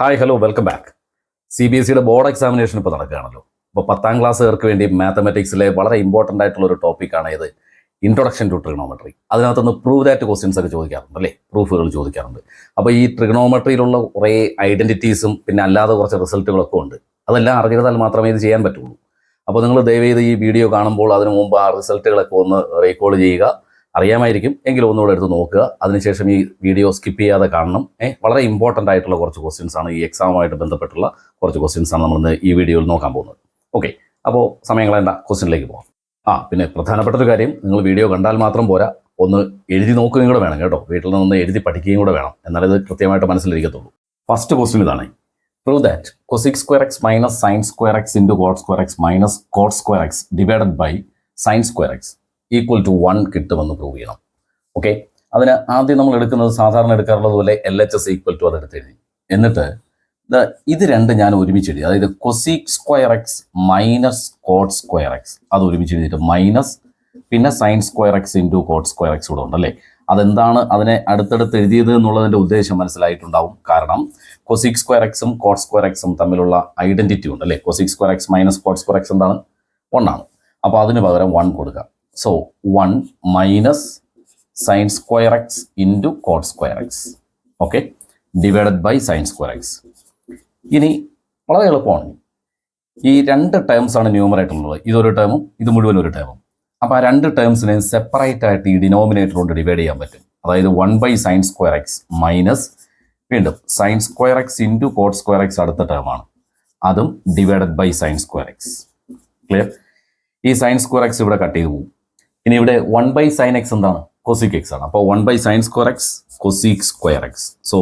Hi hello welcome back. CBSEയുടെ board examination ഇപ്പോൾ നടക്കുകയാണല്ലോ. അപ്പോൾ 10ാം ക്ലാസ്സുകാർക്ക് വേണ്ടി മാത്തമാറ്റിക്സിലെ വളരെ ഇമ്പോർട്ടൻ്റ് ആയിട്ടുള്ള ഒരു ടോപ്പിക്കാണ് ഇത് ഇൻട്രൊഡക്ഷൻ ടു ട്രിഗണോമെട്രി. അതിനകത്തുനിന്ന് പ്രൂവ് ദാറ്റ് ക്വസ്റ്റ്യൻസ് ഒക്കെ ചോദിക്കാറുണ്ട് അല്ലേ, പ്രൂഫുകൾ ചോദിക്കാറുണ്ട്. അപ്പോൾ ഈ ട്രിഗണോമെട്രിയിലുള്ള കുറേ ഐഡൻറ്റിറ്റീസും പിന്നെ അല്ലാതെ കുറച്ച് റിസൾട്ടുകളൊക്കെ ഉണ്ട്. അതെല്ലാം അറിഞ്ഞാൽ മാത്രമേ ഇത് ചെയ്യാൻ പറ്റുള്ളൂ. അപ്പോൾ നിങ്ങൾ ദയവേത് ഈ വീഡിയോ കാണുമ്പോൾ അതിനു മുമ്പ് ആ റിസൾട്ടുകളൊക്കെ ഒന്ന് റീകോൾ ചെയ്യുക. അറിയാമായിരിക്കും എങ്കിലും ഒന്നുകൂടെ എടുത്ത് നോക്കുക. അതിനുശേഷം ഈ വീഡിയോ സ്കിപ്പ് ചെയ്യാതെ കാണണം. വളരെ ഇമ്പോർട്ടൻ്റ് ആയിട്ടുള്ള കുറച്ച് ക്വസ്റ്റ്യൻസ് ആണ്, ഈ എക്സാമുമായിട്ട് ബന്ധപ്പെട്ടുള്ള കുറച്ച് ക്വസ്റ്റ്യൻസ് ആണ് നമ്മളിന്ന് ഈ വീഡിയോയിൽ നോക്കാൻ പോകുന്നത്. ഓക്കെ, അപ്പോൾ സമയം കളയേണ്ട, ക്വസ്റ്റ്യനിലേക്ക് പോകാം. പിന്നെ പ്രധാനപ്പെട്ട ഒരു കാര്യം, നിങ്ങൾ വീഡിയോ കണ്ടാൽ മാത്രം പോരാ, ഒന്ന് എഴുതി നോക്കുകയും കൂടെ വേണം കേട്ടോ. വീട്ടിൽ നിന്ന് എഴുതി പഠിക്കുകയും കൂടെ വേണം, എന്നാലേ ഇത് കൃത്യമായിട്ട് മനസ്സിലിരിക്കത്തുള്ളൂ. ഫസ്റ്റ് ക്വസ്റ്റ്യൻ ഇതാണ്: prove that cosec square x minus sin square x into cot square x minus cot square x divided by sin square x equal to 1 കിട്ടുമെന്ന് പ്രൂവ് ചെയ്യണം. ഓക്കെ, അതിന് ആദ്യം നമ്മൾ എടുക്കുന്നത് സാധാരണ എടുക്കാറുള്ളത് പോലെ LHS ഈക്വൽ ടു അതെടുത്ത് എഴുതി. എന്നിട്ട് ഇത് രണ്ട് ഞാൻ ഒരുമിച്ച് എഴുതി. അതായത് cosec square x minus cot square X അത് ഒരുമിച്ച് എഴുതിയിട്ട് മൈനസ് പിന്നെ sign square x into cot square X കൂടെ ഉണ്ടല്ലേ. അതെന്താണ് അതിനെ അടുത്തടുത്ത് എഴുതിയത് എന്നുള്ളതിൻ്റെ ഉദ്ദേശം മനസ്സിലായിട്ടുണ്ടാവും. കാരണം കൊസീക് സ്ക്വയർ എക്സും കോട്ട് സ്ക്വയർ എക്സും തമ്മിലുള്ള ഐഡന്റിറ്റി ഉണ്ട് അല്ലേ. Cosec square x minus cot square x എന്താണ്? 1 ആണ്. അപ്പോൾ അതിന് പകരം 1 കൊടുക്കാം. So 1 minus sine square x into cot square x okay divided by sine square x. ഇനി വളരെ എളുപ്പമാണ്. ഈ രണ്ട് ടേംസ് ആണ് ന്യൂമറേറ്ററിലുള്ളത്. ഇതൊരു ടേമും ഇത് മുഴുവൻ ഒരു ടേമും. അപ്പോൾ ആ രണ്ട് ടേംസിനെ സെപ്പറേറ്റ് ആയിട്ട് ഈ ഡിനോമിനേറ്റർ കൊണ്ട് ഡിവൈഡ് ചെയ്യാൻ പറ്റും. അതായത് 1 by sine square x minus വീണ്ടും sine square x into cot square x അടുത്ത ടേമാണ്, അതും divided by sine square x. Clear? ഈ സൈൻ സ്ക്വയർ എക്സ് ഇവിടെ കട്ട് ചെയ്ത് പോകും. ഇനി ഇവിടെ 1 ബൈ സൈൻ എക്സ് എന്താണ്? കൊസീക് എക്സ് ആണ്. അപ്പോൾ 1 by sine square x cosec square x. So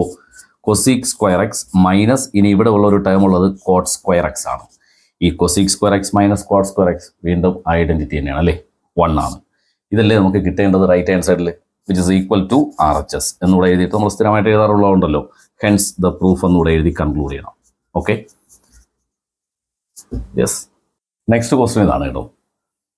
cosec square x minus ഇനി ഇവിടെ ഉള്ള ഒരു ടേം ഉള്ളത് കോട്ട് സ്ക്വയർ എക്സ് ആണ്. ഈ cosec square x minus cot square x വീണ്ടും ഐഡന്റിറ്റി തന്നെയാണ് അല്ലേ, 1 ആണ്. ഇതല്ലേ നമുക്ക് കിട്ടേണ്ടത് റൈറ്റ് ഹാൻഡ് സൈഡിൽ, which is equal to RHS എന്നിവിടെ എഴുതിയിട്ട് നമ്മൾ സ്ഥിരമായിട്ട് എഴുതാറുള്ളതുണ്ടല്ലോ. ഹെൻസ് ദ പ്രൂഫ് എന്നിവിടെ എഴുതി കൺക്ലൂഡ് ചെയ്യണം. Okay, yes. നെക്സ്റ്റ് ക്വസ്റ്റ്യൻ ഇതാണ് കേട്ടോ.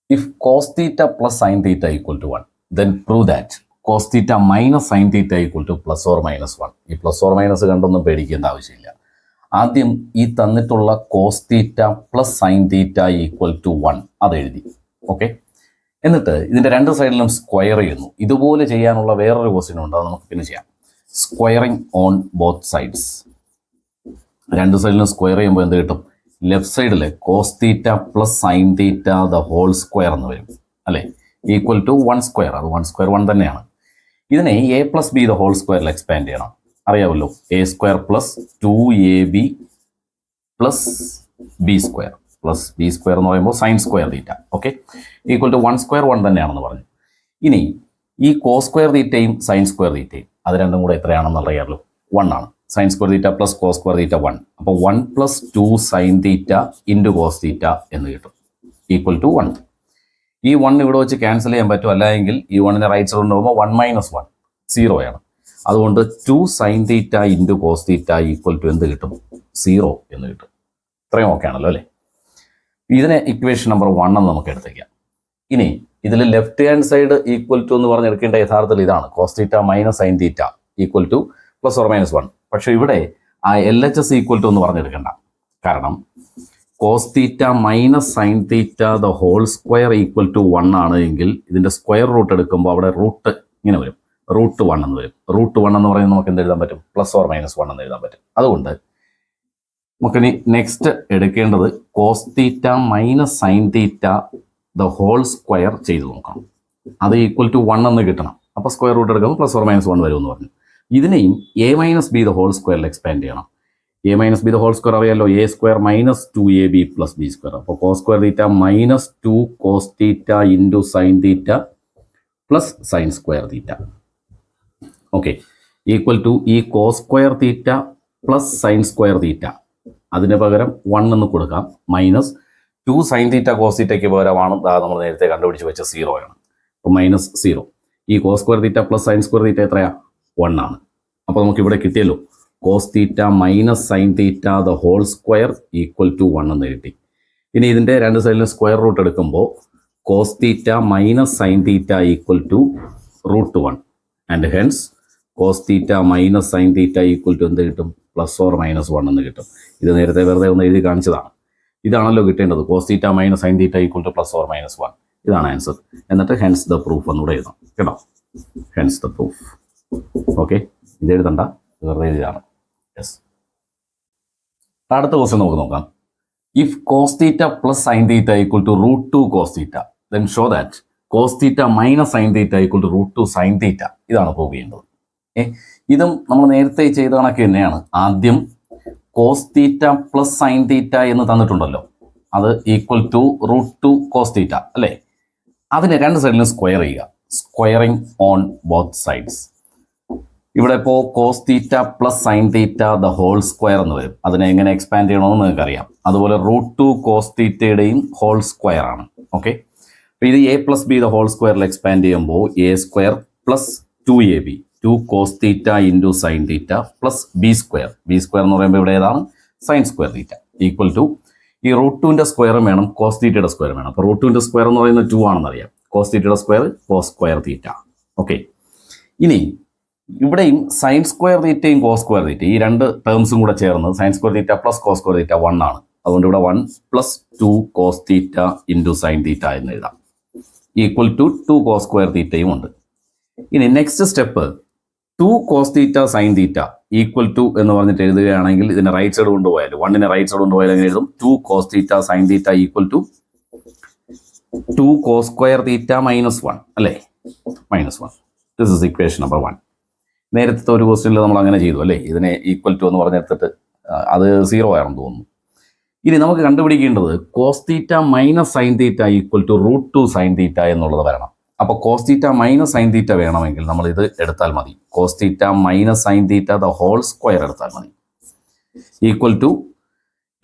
If cos theta plus sine theta equal to 1 then prove that cos theta minus sin theta equal to plus or minus 1. ഈ പ്ലസ് ഓർ മൈനസ് കണ്ടൊന്നും പേടിക്കേണ്ട ആവശ്യമില്ല. ആദ്യം ഈ തന്നിട്ടുള്ള cos theta plus sine theta equal to 1 അത് എഴുതി. Okay, എന്നിട്ട് ഇതിൻ്റെ രണ്ട് സൈഡിലും സ്ക്വയർ ചെയ്യുന്നു. ഇതുപോലെ ചെയ്യാനുള്ള വേറൊരു ക്വസ്റ്റ്യൻ ഉണ്ട്, അത് നമുക്ക് പിന്നെ ചെയ്യാം. Squaring on both sides. രണ്ട് സൈഡിലും സ്ക്വയർ ചെയ്യുമ്പോൾ എന്ത് കിട്ടും? ലെഫ്റ്റ് സൈഡിൽ cos theta plus sine theta the whole square എന്ന് വരും അല്ലേ, ഈക്വൽ ടു 1 സ്ക്വയർ. അത് 1 സ്ക്വയർ 1 തന്നെയാണ്. ഇതിനെ a plus b the whole സ്ക്വയറിൽ എക്സ്പാൻഡ് ചെയ്യണം. അറിയാമല്ലോ, a square plus 2ab plus b square plus b square എന്ന് പറയുമ്പോൾ sine square theta okay equal to 1 square 1 തന്നെയാണെന്ന് പറഞ്ഞു. ഇനി ഈ കോസ് സ്ക്വയർ തീറ്റയും സൈൻ സ്ക്വയർ തീറ്റയും അത് രണ്ടും കൂടെ എത്രയാണെന്ന് അറിയാമല്ലോ, 1 ആണ്. Sine square theta plus cos square theta 1. അപ്പോൾ 1 plus 2 sine theta into cos theta എന്ന് കിട്ടും, ഈക്വൽ ടു 1. ഈ 1 ഇവിടെ വെച്ച് ക്യാൻസൽ ചെയ്യാൻ പറ്റും, അല്ലെങ്കിൽ ഈ 1നെ റൈറ്റ് സൈഡ് കൊണ്ടുപോകുമ്പോൾ 1 മൈനസ് 1 0 ആണ്. അതുകൊണ്ട് 2 sine theta into cos theta equal to എന്ത് കിട്ടും? 0 എന്ന് കിട്ടും. ഇത്രയും ഓക്കെ ആണല്ലോ അല്ലേ. ഇതിനെ ഇക്വേഷൻ നമ്പർ 1 എന്ന് നമുക്ക് എടുത്തേക്കാം. ഇനി ഇതിൽ left hand side equal to എന്ന് പറഞ്ഞെടുക്കേണ്ട യഥാർത്ഥത്തിൽ ഇതാണ്, cos theta minus sine theta equal to plus or minus 1. പക്ഷേ ഇവിടെ ആ LHS ഈക്വൽ ടു എന്ന് പറഞ്ഞെടുക്കണ്ട. കാരണം cos theta minus sine theta the whole square equal to 1 ആണ് എങ്കിൽ ഇതിൻ്റെ സ്ക്വയർ റൂട്ട് എടുക്കുമ്പോൾ അവിടെ റൂട്ട് ഇങ്ങനെ വരും, റൂട്ട് 1 എന്ന് വരും. റൂട്ട് 1 എന്ന് പറയുന്നത് നമുക്ക് എന്ത് എഴുതാൻ പറ്റും? പ്ലസ് ഓർ മൈനസ് 1 എന്ന് എഴുതാൻ പറ്റും. അതുകൊണ്ട് നമുക്കിനി നെക്സ്റ്റ് എടുക്കേണ്ടത് cos theta minus sine theta the whole square ചെയ്ത് നോക്കണം. അത് ഈക്വൽ ടു 1 എന്ന് കിട്ടണം. അപ്പോൾ സ്ക്വയർ റൂട്ട് എടുക്കുമ്പോൾ പ്ലസ് ഓർ മൈനസ് 1 വരുമെന്ന് പറഞ്ഞു. ഇതിനെയും a minus B the whole സ്ക്വയറിൽ എക്സ്പാൻഡ് ചെയ്യണം. a minus B the whole square അറിയാലോ, a square minus 2ab plus b square. അപ്പോൾ cos square theta minus 2 cos theta into sine theta plus sine square theta okay equal to ഈ cos square theta plus sine square theta അതിന് പകരം 1 എന്ന് കൊടുക്കാം, minus 2 sine theta cos തീറ്റയ്ക്ക് പകരമാണ് നമ്മൾ നേരത്തെ കണ്ടുപിടിച്ച് വെച്ച 0 ആണ്. അപ്പോൾ മൈനസ് 0. ഈ cos square theta plus sine square theta എത്രയാ? 1 ആണ്. അപ്പോൾ നമുക്ക് ഇവിടെ കിട്ടിയല്ലോ cos theta minus sine theta the whole square equal to 1 എന്ന് കിട്ടി. ഇനി ഇതിൻ്റെ രണ്ട് സൈഡിലും സ്ക്വയർ റൂട്ട് എടുക്കുമ്പോൾ cos theta minus sine theta equal to root 1 and hence cos theta minus sine theta equal to എന്ത് കിട്ടും? പ്ലസ് ഓർ മൈനസ് 1 എന്ന് കിട്ടും. ഇത് നേരത്തെ വെറുതെ ഒന്ന് എഴുതി കാണിച്ചതാണ്. ഇതാണല്ലോ കിട്ടേണ്ടത്. Cos theta minus sine theta equal to plus or minus 1. ഇതാണ് ആൻസർ. എന്നിട്ട് ഹെൻസ് ദ പ്രൂഫ് എന്നൂടെ എഴുതാം കേട്ടോ. Hence the proof. ഓക്കെ, ഇത് എഴുതണ്ട, വെറുതെ എഴുതിയാണ്. യെസ്. അടുത്ത ക്വസ്റ്റ്യൻ നമുക്ക് നോക്കാം. If cos theta plus sine theta equal to root 2 cos theta then show that cos theta minus sine theta equal to root 2 sine theta. ഇതാണ് prove ചെയ്യേണ്ടത്. ഇതും നമ്മൾ നേരത്തെ ചെയ്ത കണക്ക് തന്നെയാണ്. ആദ്യം cos theta plus sine theta എന്ന് തന്നിട്ടുണ്ടല്ലോ, അത് equal to root 2 cos theta അല്ലേ. അതിനെ രണ്ട് സൈഡിലും സ്ക്വയർ ചെയ്യുക. Squaring on both sides. ഇവിടെ ഇപ്പോൾ cos theta plus sine theta the whole square എന്ന് വരും. അതിനെ എങ്ങനെ എക്സ്പാൻഡ് ചെയ്യണമെന്ന് നിങ്ങൾക്ക് അറിയാം. അതുപോലെ റൂട്ട് 2 കോസ് തീറ്റയുടെയും ഹോൾ സ്ക്വയർ ആണ്. ഓക്കെ, അപ്പോൾ ഇത് a plus b the whole സ്ക്വയറിൽ എക്സ്പാൻഡ് ചെയ്യുമ്പോൾ a square plus 2ab 2 cos theta into sine theta plus b square. B square എന്ന് പറയുമ്പോൾ ഇവിടെ ഏതാണ്? Sine square theta equal to ഈ റൂട്ട് 2ൻ്റെ സ്ക്വയറും വേണം, കോസ് തീറ്റയുടെ സ്ക്വയറും വേണം. അപ്പോൾ റൂട്ട് 2ൻ്റെ സ്ക്വയർ എന്ന് പറയുന്നത് 2 ആണെന്നറിയാം. കോസ് തീറ്റയുടെ square cos square theta. Okay, ഇനി ഇവിടെയും സൈൻ സ്ക്വയർ തീറ്റയും കോസ് സ്ക്വയർ തീറ്റ ഈ രണ്ട് ടേംസും കൂടെ ചേർന്നത് sine square theta plus cos square theta 1 ആണ്. അതുകൊണ്ട് ഇവിടെ 1 plus 2 cos theta into sine theta എന്ന് എഴുതാം. ഈക്വൽ ടു 2 കോസ് സ്ക്വയർ തീറ്റയും ഉണ്ട്. ഇനി next step 2 cos theta sine theta equal to എന്ന് പറഞ്ഞിട്ട് എഴുതുകയാണെങ്കിൽ ഇതിനെ റൈറ്റ് സൈഡ് കൊണ്ടുപോയാലും 1നെ റൈറ്റ് സൈഡ് കൊണ്ടുപോയാലും എങ്ങനെ എഴുതും? 2 cos theta sine theta equal to 2 cos square theta minus 1 അല്ലേ, minus 1. This is equation number 1. നേരത്തെ ഒരു ക്വസ്റ്റ്യനിൽ നമ്മൾ അങ്ങനെ ചെയ്തു അല്ലേ. ഇതിനെ ഈക്വൽ ടു എന്ന് പറഞ്ഞെടുത്തിട്ട് അത് 0 ആണെന്ന് തോന്നുന്നു. ഇനി നമുക്ക് കണ്ടുപിടിക്കേണ്ടത് cos theta minus sine theta equal to root 2 sine theta എന്നുള്ളത് വരണം. അപ്പോൾ cos theta minus sine theta വേണമെങ്കിൽ നമ്മൾ ഇത് എടുത്താൽ മതി. Cos theta minus sine theta the whole square എടുത്താൽ മതി. ഈക്വൽ ടു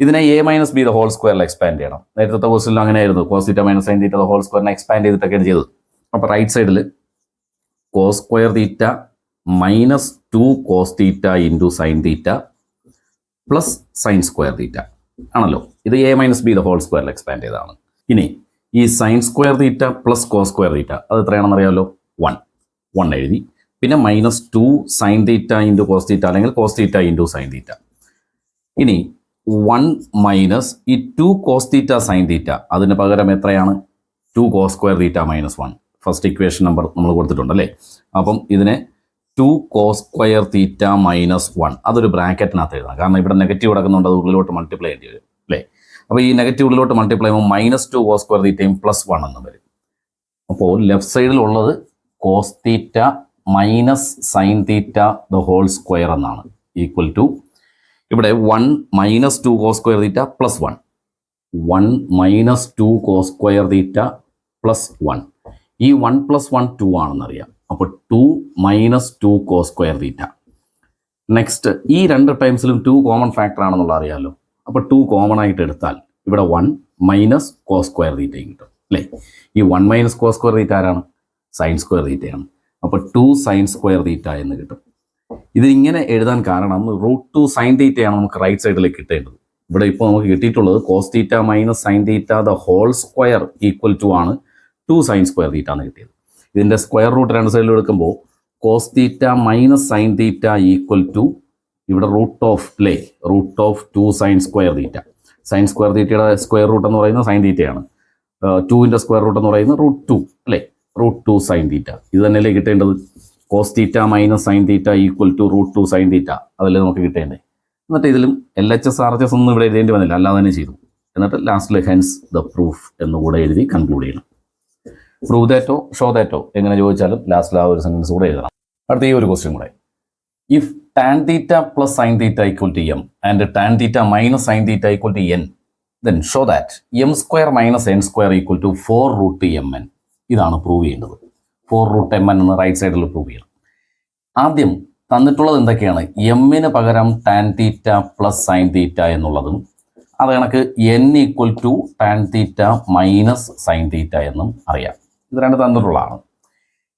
ഇതിനെ A minus B the whole സ്ക്വയറിൽ എക്സ്പാൻഡ് ചെയ്യണം. നേരത്തെ ക്വസ്റ്റ്യനിൽ അങ്ങനെ ആയിരുന്നു. Cos theta minus sine theta the whole സ്ക്വയറിനെ എക്സ്പാൻഡ് ചെയ്തിട്ടൊക്കെയാണ് ചെയ്തത്. അപ്പോൾ റൈറ്റ് സൈഡിൽ cos square theta minus 2 cos theta into sine theta plus sine square theta ആണല്ലോ. ഇത് A minus B the whole സ്ക്വയറിൽ എക്സ്പാൻഡ് ചെയ്തതാണ്. ഇനി ഈ sine square theta plus cos square theta അത് എത്രയാണെന്ന് അറിയാമല്ലോ, 1 എഴുതി. പിന്നെ minus 2 sine theta into cos theta അല്ലെങ്കിൽ cos theta into sine theta. ഇനി 1 മൈനസ് ഈ 2 കോസ് തീറ്റ സൈൻ തീറ്റ അതിന് പകരം എത്രയാണ്? 2 cos square theta minus 1. First equation number നമ്മൾ കൊടുത്തിട്ടുണ്ടല്ലേ. അപ്പം ഇതിനെ 2 കോസ് സ്ക്വയർ തീറ്റ മൈനസ് 1 അതൊരു ബ്രാക്കറ്റിനകത്ത് എഴുതണം. കാരണം ഇവിടെ നെഗറ്റീവ് കിടക്കുന്നുണ്ട്, അത് ഉള്ളിലോട്ട് മൾട്ടിപ്ലൈ ചെയ്യേണ്ടി വരും അല്ലേ. അപ്പോൾ ഈ നെഗറ്റീവ് ഉള്ളിലോട്ട് മൾട്ടിപ്ലൈ ചെയ്യുമ്പോൾ മൈനസ് 2 കോസ് സ്ക്വയർ തീറ്റയും പ്ലസ് 1 എന്ന് വരും. അപ്പോൾ ലെഫ്റ്റ് സൈഡിലുള്ളത് cos theta minus sine theta the whole square എന്നാണ്. ഈക്വൽ ടു ഇവിടെ 1 minus 2 cos square theta plus 1 minus 2 cos square theta plus 1. ഈ 1 പ്ലസ് 1 2 ആണെന്നറിയാം. അപ്പോൾ 2 minus 2 cos square theta. Next ഈ രണ്ട് ടൈംസിലും 2 കോമൺ ഫാക്ടർ ആണെന്നുള്ള അറിയാമല്ലോ. അപ്പോൾ 2 കോമൺ ആയിട്ട് എടുത്താൽ ഇവിടെ 1 മൈനസ് കോസ് സ്ക്വയർ തീറ്റയും കിട്ടും അല്ലേ. ഈ 1 മൈനസ് കോസ് സ്ക്വയർ തീറ്റ ആരാണ്? സൈൻ സ്ക്വയർ തീറ്റയാണ്. അപ്പോൾ 2 സൈൻ സ്ക്വയർ തീറ്റ എന്ന് കിട്ടും. ഇതിങ്ങനെ എഴുതാൻ കാരണം റൂട്ട് 2 സൈൻ തീറ്റയാണ് നമുക്ക് റൈറ്റ് സൈഡിലേക്ക് കിട്ടേണ്ടത്. ഇവിടെ ഇപ്പോൾ നമുക്ക് കിട്ടിയിട്ടുള്ളത് cos theta minus sine theta the whole square equal to ആണ് 2 സൈൻ സ്ക്വയർ തീറ്റ എന്ന് കിട്ടിയത്. ഇതിൻ്റെ സ്ക്വയർ റൂട്ട് രണ്ട് സൈഡിൽ എടുക്കുമ്പോൾ cos theta minus sine theta equal to ഇവിടെ root of 2 sine square theta. Sine square തീറ്റയുടെ സ്ക്വയർ റൂട്ട് എന്ന് പറയുന്നത് സൈൻ തീറ്റയാണ്. 2ൻ്റെ സ്ക്വയർ റൂട്ട് എന്ന് പറയുന്നത് റൂട്ട് 2 അല്ലേ, റൂട്ട് 2 സൈൻ തീറ്റ. ഇത് തന്നെയല്ലേ കിട്ടേണ്ടത്? Cos theta minus sine theta equal to root 2 sine theta അതല്ലേ നമുക്ക് കിട്ടേണ്ടത്. എന്നിട്ട് ഇതിലും LHS RHS ഒന്നും ഇവിടെ എഴുതേണ്ടി വന്നില്ല, അല്ലാതെ തന്നെ ചെയ്തു. എന്നിട്ട് ലാസ്റ്റിൽ ഹെൻസ് ദ പ്രൂഫ് എന്നുകൂടെ എഴുതി കൺക്ലൂഡ് ചെയ്യണം. പ്രൂവ് ദാറ്റോ ഷോ ദാറ്റോ എങ്ങനെ ചോദിച്ചാലും ലാസ്റ്റിൽ ആ ഒരു സെൻറ്റൻസ് കൂടെ എഴുതണം. അടുത്ത ഈ ഒരു ക്വസ്റ്റ്യൻ കൂടെ. If tan theta plus sine theta equal to m and tan theta minus sine theta equal to n then show that m square minus N square equal to 4 root mn. ഇതാണ് prove ചെയ്യേണ്ടത്. 4 root mn എന്ന് right സൈഡിൽ prove ചെയ്യണം. ആദ്യം തന്നിട്ടുള്ളത് എന്തൊക്കെയാണ്? എമ്മിന് പകരം tan theta plus sine theta എന്നുള്ളതും അത് കണക്ക് n equal to tan theta minus sine theta എന്നും അറിയാം. ഇത് രണ്ട് തന്നിട്ടുള്ളതാണ്.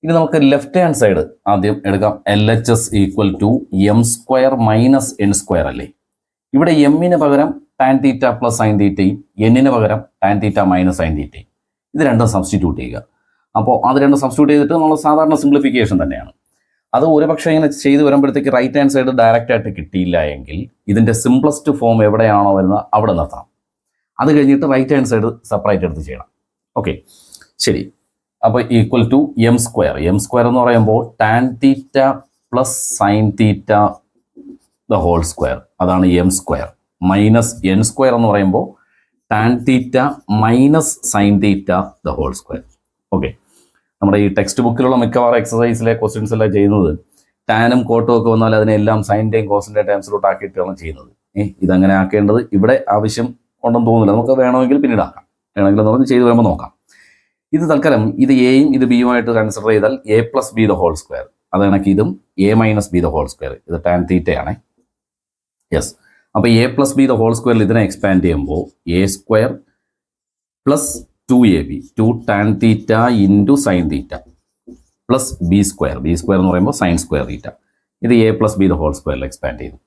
ഇനി നമുക്ക് ലെഫ്റ്റ് ഹാൻഡ് സൈഡ് ആദ്യം എടുക്കാം. LHS equal to M square minus N square അല്ലേ. ഇവിടെ എമ്മിന് പകരം ടാൻ തീറ്റ പ്ലസ് സൈൻ തീറ്റയും എന്നിന് പകരം ടാൻ തീറ്റ മൈനസ് സൈൻ തീറ്റയും ഇത് രണ്ടും സബ്സ്റ്റിറ്റ്യൂട്ട് ചെയ്യുക. അപ്പോൾ അത് രണ്ടും സബ്സ്റ്റിറ്റ്യൂട്ട് ചെയ്തിട്ട് നമ്മൾ സാധാരണ സിംപ്ലിഫിക്കേഷൻ തന്നെയാണ്. അത് ഒരുപക്ഷെ ഇങ്ങനെ ചെയ്ത് വരുമ്പോഴത്തേക്ക് റൈറ്റ് ഹാൻഡ് സൈഡ് ഡയറക്റ്റ് ആയിട്ട് കിട്ടിയില്ല എങ്കിൽ ഇതിൻ്റെ സിംപ്ലസ്റ്റ് ഫോം എവിടെയാണോ വരുന്നത് അവിടെ നിർത്തണം. അത് കഴിഞ്ഞിട്ട് റൈറ്റ് ഹാൻഡ് സൈഡ് സെപ്പറേറ്റ് എടുത്ത് ചെയ്യണം. ഓക്കെ, ശരി. അപ്പോൾ equal to M square. M square എന്ന് പറയുമ്പോൾ tan theta plus sine theta the whole square, അതാണ് M square. Minus N square എന്ന് പറയുമ്പോൾ tan theta minus sine theta the whole square. Okay, നമ്മുടെ ഈ ടെക്സ്റ്റ് ബുക്കിലുള്ള മിക്കവാറും എക്സസൈസിലെ ക്വസ്റ്റ്യൻസ് എല്ലാം ചെയ്യുന്നത് ടാനും കോട്ടും ഒക്കെ വന്നാൽ അതിനെല്ലാം സൈൻ്റെയും കോസിൻ്റെയും ടേംസിലോട്ട് ആക്കിയിട്ടാണ് ചെയ്യുന്നത്. ഇതങ്ങനെ ആക്കേണ്ടത് ഇവിടെ ആവശ്യം ഉണ്ടെന്ന് തോന്നുന്നില്ല. നമുക്ക് വേണമെങ്കിൽ പിന്നീട് ആക്കാം, വേണമെങ്കിൽ എന്ന് പറഞ്ഞ് ചെയ്ത് വരുമ്പോൾ നോക്കാം. ഇത് തൽക്കാലം ഇത് എയും ഇത് ബിയുമായിട്ട് കൺസിഡർ ചെയ്താൽ a plus b the whole square, അത് കണക്ക് ഇതും a minus B the whole square. ഇത് ടാൻ തീറ്റയാണ്. യെസ്, അപ്പോൾ a plus b the whole സ്ക്വയറിൽ ഇതിനെ എക്സ്പാൻഡ് ചെയ്യുമ്പോൾ a square plus 2ab 2 tan theta into sine theta plus b square. B square എന്ന് പറയുമ്പോൾ സൈൻ സ്ക്വയർ തീറ്റ. ഇത് a plus b the whole സ്ക്വയറിൽ എക്സ്പാൻഡ് ചെയ്തു.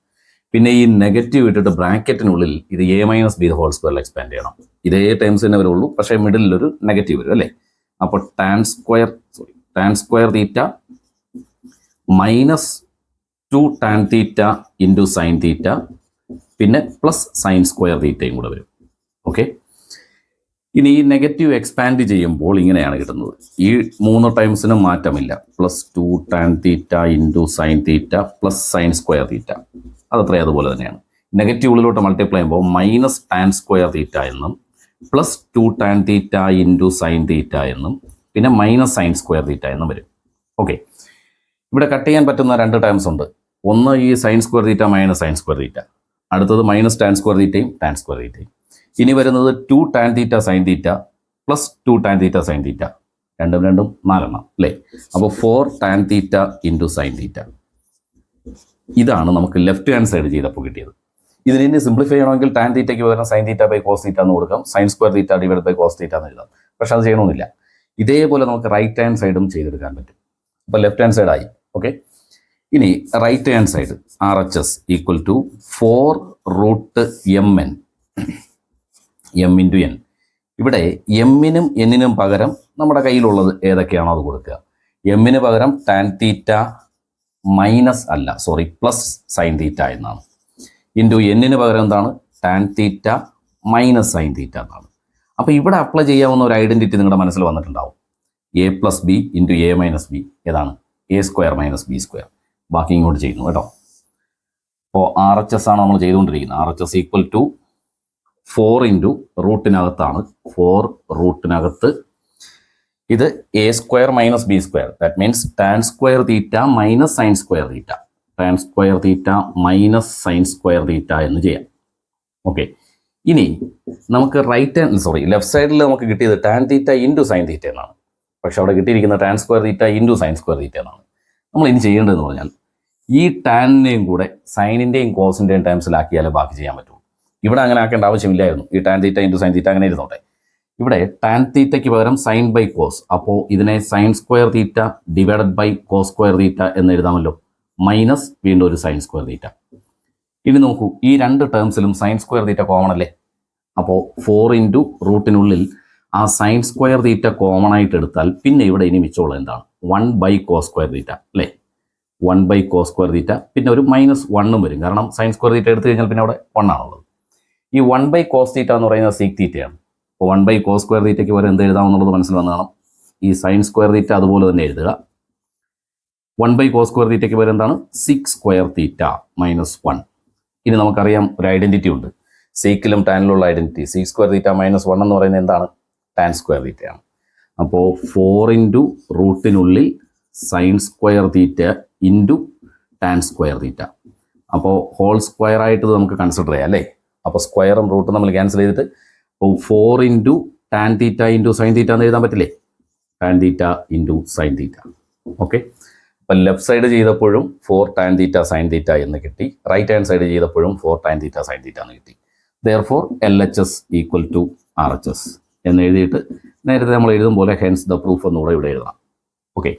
പിന്നെ ഈ നെഗറ്റീവ് ഇട്ടിട്ട് ബ്രാക്കറ്റിനുള്ളിൽ ഇത് A minus B the whole സ്ക്വയറിൽ എക്സ്പാൻഡ് ചെയ്യണം. ഇതേ ടേംസ് തന്നെ വരുള്ളൂ, പക്ഷേ മിഡിലൊരു നെഗറ്റീവ് വരും അല്ലേ. അപ്പോൾ tan square theta minus 2 tan theta into sine തീറ്റ പിന്നെ പ്ലസ് സൈൻ സ്ക്വയർ തീറ്റയും കൂടെ വരും. ഓക്കെ, ഇനി ഈ നെഗറ്റീവ് എക്സ്പാൻഡ് ചെയ്യുമ്പോൾ ഇങ്ങനെയാണ് കിട്ടുന്നത്. ഈ 3 ടൈംസിനും മാറ്റമില്ല. Plus 2 tan theta into sine theta plus sine square തീറ്റ, അതത്രേ അതുപോലെ തന്നെയാണ്. നെഗറ്റീവ് ഉള്ളിലോട്ട് മൾട്ടിപ്ലൈ ചെയ്യുമ്പോൾ മൈനസ് ടാൻ സ്ക്വയർ തീറ്റ എന്നും plus 2 tan theta into sine theta എന്നും പിന്നെ മൈനസ് സൈൻ സ്ക്വയർ തീറ്റ എന്നും വരും. ഓക്കെ, ഇവിടെ കട്ട് ചെയ്യാൻ പറ്റുന്ന 2 ടേംസ് ഉണ്ട്. ഒന്ന് ഈ sine square theta minus sine square തീറ്റ, അടുത്തത് മൈനസ് ടാൻ സ്ക്വയർ തീറ്റയും ടാൻ സ്ക്വയർ തീറ്റയും. ഇനി വരുന്നത് 2 ടാൻ തീറ്റ സൈൻ തീറ്റ പ്ലസ് 2 ടാൻ തീറ്റ സൈൻ തീറ്റ, രണ്ടും 4 അല്ലേ. അപ്പോൾ 4 tan theta into sine theta. ഇതാണ് നമുക്ക് ലെഫ്റ്റ് ഹാൻഡ് സൈഡ് ചെയ്തപ്പോൾ കിട്ടിയത്. ഇതിനെ ഇനി സിംപ്ലിഫൈ ചെയ്യണമെങ്കിൽ ടാൻ തീറ്റയ്ക്ക് പകരം sine theta by cos theta എന്ന് കൊടുക്കാം, sine square theta divide by cos theta എന്ന് എഴുതാം. പക്ഷെ അത് ചെയ്യണമെന്നില്ല. ഇതേപോലെ നമുക്ക് റൈറ്റ് ഹാൻഡ് സൈഡും ചെയ്തെടുക്കാൻ പറ്റും. അപ്പോൾ ലെഫ്റ്റ് ഹാൻഡ് സൈഡായി. ഓക്കെ, ഇനി right hand side RHS equal to 4√mn m into n. ഇവിടെ എമ്മിനും എന്നിനും പകരം നമ്മുടെ കയ്യിലുള്ളത് ഏതൊക്കെയാണോ അത് കൊടുക്കുക. എമ്മിന് പകരം tan theta minus plus sine തീറ്റ എന്നാണ്. ഇൻറ്റു എന്നിന് പകരം എന്താണ് ടാൻ തീറ്റ മൈനസ് സൈൻ തീറ്റ എന്നാണ്. അപ്പോൾ ഇവിടെ അപ്ലൈ ചെയ്യാവുന്ന ഒരു ഐഡൻറ്റിറ്റി നിങ്ങളുടെ മനസ്സിൽ വന്നിട്ടുണ്ടാവും. A plus B into A minus B, ഏതാണ് A square minus B square. ബാക്കി ഇങ്ങോട്ട് ചെയ്യുന്നു കേട്ടോ. അപ്പോൾ RHS ആണ് നമ്മൾ ചെയ്തുകൊണ്ടിരിക്കുന്നത്. RHS ഈക്വൽ ടു 4 ഇൻറ്റു റൂട്ടിനകത്താണ് 4 റൂട്ടിനകത്ത് ഇത് A square minus B square, that means tan square theta minus sine square theta, tan square theta minus sine square theta എന്ന് ചെയ്യാം. ഓക്കെ, ഇനി നമുക്ക് ലെഫ്റ്റ് സൈഡിൽ നമുക്ക് കിട്ടിയത് ടാൻ തീറ്റ ഇൻറ്റു സൈൻ തീറ്റ എന്നാണ്. പക്ഷെ അവിടെ കിട്ടിയിരിക്കുന്ന tan square theta into sign square തീറ്റ എന്നാണ്. നമ്മൾ ഇനി ചെയ്യേണ്ടതെന്ന് പറഞ്ഞാൽ ഈ ടാനിനെയും കൂടെ സൈനിൻ്റെയും കോസിൻ്റെയും ടൈംസിലാക്കിയാലേ ബാക്കി ചെയ്യാൻ പറ്റുള്ളൂ. ഇവിടെ അങ്ങനെ ആക്കേണ്ട ആവശ്യമില്ലായിരുന്നു. ഈ ടാൻ തീറ്റ ഇൻറ്റു സൈൻ തീറ്റ അങ്ങനെ ഇരുന്നോട്ടെ. ഇവിടെ ടാൻ തീറ്റയ്ക്ക് പകരം സൈൻ ബൈ കോസ്, അപ്പോൾ ഇതിനെ sine square theta divided by cos square theta എന്ന് എഴുതാമല്ലോ. മൈനസ് വീണ്ടും ഒരു സൈൻ സ്ക്വയർ തീറ്റ. ഇനി നോക്കൂ, ഈ 2 ടേംസിലും സൈൻ സ്ക്വയർ തീറ്റ കോമൺ അല്ലേ. അപ്പോൾ 4 ഇൻറ്റു റൂട്ടിനുള്ളിൽ ആ സൈൻ സ്ക്വയർ തീറ്റ കോമൺ ആയിട്ട് എടുത്താൽ പിന്നെ ഇവിടെ ഇനി മിച്ചമുള്ളത് എന്താണ് 1 ബൈ കോസ് സ്ക്വയർ തീറ്റ അല്ലേ. 1 ബൈ കോസ് സ്ക്വയർ തീറ്റ പിന്നെ ഒരു -1 വരും, കാരണം സൈൻ സ്ക്വയർ തീറ്റ എടുത്തു കഴിഞ്ഞാൽ പിന്നെ അവിടെ 1 ആണുള്ളത്. ഈ 1 ബൈ കോസ് തീറ്റ എന്ന് പറയുന്നത് സീക് തീറ്റയാണ്. അപ്പോൾ 1 ബൈ കോസ് സ്ക്വയർ തീറ്റയ്ക്ക് വരെ എന്ത് എഴുതാമെന്നുള്ളത് മനസ്സിൽ വന്നതാണ്. ഈ സൈൻ സ്ക്വയർ തീറ്റ അതുപോലെ തന്നെ എഴുതുക. 1 ബൈ കോസ് സ്ക്വയർ തീറ്റയ്ക്ക് വരെ എന്താണ് സീക് സ്ക്വയർ തീറ്റ -1. ഇനി നമുക്കറിയാം ഒരു ഐഡൻറ്റിറ്റി ഉണ്ട് സീക്കിലും ടാനിലുള്ള ഐഡൻറ്റിറ്റി. സീക് സ്ക്വയർ തീറ്റ -1 എന്ന് പറയുന്നത് എന്താണ് ടാൻ സ്ക്വയർ തീറ്റയാണ്. അപ്പോൾ 4 ഇൻറ്റു റൂട്ടിനുള്ളിൽ sine square theta into tan square theta. അപ്പോൾ ഹോൾ സ്ക്വയർ ആയിട്ട് നമുക്ക് കൺസിഡർ ചെയ്യാം അല്ലേ. അപ്പോൾ സ്ക്വയറും റൂട്ടും നമ്മൾ ക്യാൻസൽ ചെയ്തിട്ട് 4 into tan theta into sine theta എന്ന് എഴുതാൻ പറ്റില്ലേ. ടാൻ തീറ്റ ഇൻറ്റു സൈൻ തീറ്റ. ഓക്കെ, അപ്പം ലെഫ്റ്റ് സൈഡ് ചെയ്തപ്പോഴും 4 ടാൻ തീറ്റ സൈൻ തീറ്റ എന്ന് കിട്ടി. റൈറ്റ് ഹാൻഡ് സൈഡ് ചെയ്തപ്പോഴും 4 ടാൻ തീറ്റ സൈൻ തീറ്റ എന്ന് കിട്ടി. Therefore LHS equal to RHS എന്ന് എഴുതിയിട്ട് നേരത്തെ നമ്മൾ എഴുതും പോലെ ഹെൻസ് ദ പ്രൂഫ് എന്നുകൂടെ ഇവിടെ എഴുതാം. ഓക്കെ,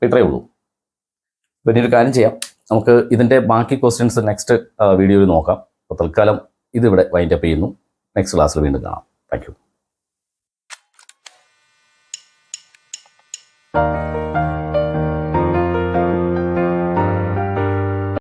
ഇത്രയേ ഉള്ളൂ. പിന്നെ ഒരു കാര്യം ചെയ്യാം, നമുക്ക് ഇതിൻ്റെ ബാക്കി ക്വസ്റ്റ്യൻസ് നെക്സ്റ്റ് വീഡിയോയിൽ നോക്കാം. അപ്പോൾ തൽക്കാലം ഇതിവിടെ വൈൻഡപ്പ് ചെയ്യുന്നു. നെക്സ്റ്റ് ക്ലാസ്സിൽ വീണ്ടും കാണാം. Thank you.